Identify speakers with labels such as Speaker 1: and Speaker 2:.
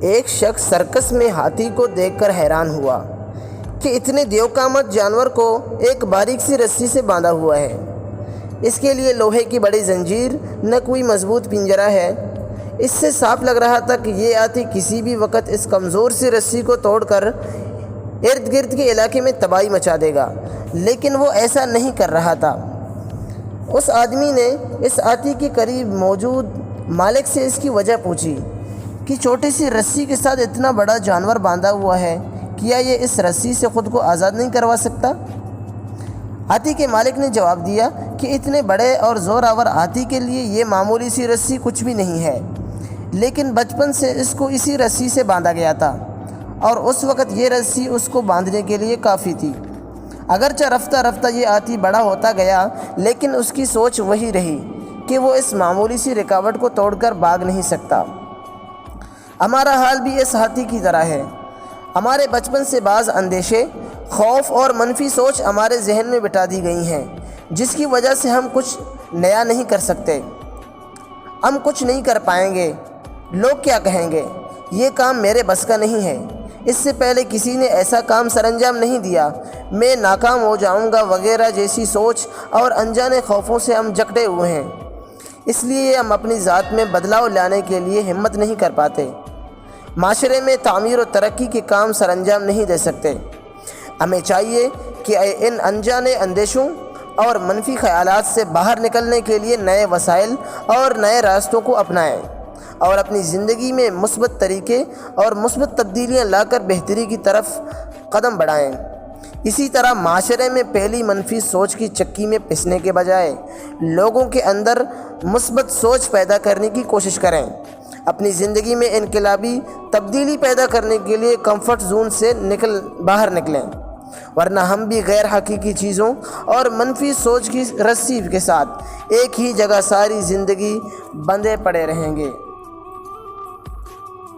Speaker 1: ایک شخص سرکس میں ہاتھی کو دیکھ کر حیران ہوا کہ اتنے دیوقامت جانور کو ایک باریک سی رسی سے باندھا ہوا ہے۔ اس کے لیے لوہے کی بڑی زنجیر نہ کوئی مضبوط پنجرہ ہے۔ اس سے صاف لگ رہا تھا کہ یہ ہاتھی کسی بھی وقت اس کمزور سی رسی کو توڑ کر ارد گرد کے علاقے میں تباہی مچا دے گا، لیکن وہ ایسا نہیں کر رہا تھا۔ اس آدمی نے اس ہاتھی کے قریب موجود مالک سے اس کی وجہ پوچھی کہ چھوٹی سی رسی کے ساتھ اتنا بڑا جانور باندھا ہوا ہے، کیا یہ اس رسی سے خود کو آزاد نہیں کروا سکتا؟ ہاتھی کے مالک نے جواب دیا کہ اتنے بڑے اور زور آور ہاتھی کے لیے یہ معمولی سی رسی کچھ بھی نہیں ہے، لیکن بچپن سے اس کو اسی رسی سے باندھا گیا تھا اور اس وقت یہ رسی اس کو باندھنے کے لیے کافی تھی۔ اگرچہ رفتہ رفتہ یہ ہاتھی بڑا ہوتا گیا، لیکن اس کی سوچ وہی رہی کہ وہ اس معمولی سی رکاوٹ کو توڑ کر بھاگ نہیں سکتا۔ ہمارا حال بھی اس ہاتھی کی طرح ہے۔ ہمارے بچپن سے بعض اندیشے، خوف اور منفی سوچ ہمارے ذہن میں بٹھا دی گئی ہیں، جس کی وجہ سے ہم کچھ نیا نہیں کر سکتے۔ ہم کچھ نہیں کر پائیں گے، لوگ کیا کہیں گے، یہ کام میرے بس کا نہیں ہے، اس سے پہلے کسی نے ایسا کام سر انجام نہیں دیا، میں ناکام ہو جاؤں گا وغیرہ جیسی سوچ اور انجانے خوفوں سے ہم جکڑے ہوئے ہیں۔ اس لیے ہم اپنی ذات میں بدلاؤ لانے کے لیے ہمت نہیں کر پاتے، معاشرے میں تعمیر و ترقی کے کام سر انجام نہیں دے سکتے۔ ہمیں چاہیے کہ ان انجانے اندیشوں اور منفی خیالات سے باہر نکلنے کے لیے نئے وسائل اور نئے راستوں کو اپنائیں اور اپنی زندگی میں مثبت طریقے اور مثبت تبدیلیاں لا کر بہتری کی طرف قدم بڑھائیں۔ اسی طرح معاشرے میں پہلی منفی سوچ کی چکی میں پسنے کے بجائے لوگوں کے اندر مثبت سوچ پیدا کرنے کی کوشش کریں۔ اپنی زندگی میں انقلابی تبدیلی پیدا کرنے کے لیے کمفرٹ زون سے باہر نکلیں، ورنہ ہم بھی غیر حقیقی چیزوں اور منفی سوچ کی رسی کے ساتھ ایک ہی جگہ ساری زندگی بندھے پڑے رہیں گے۔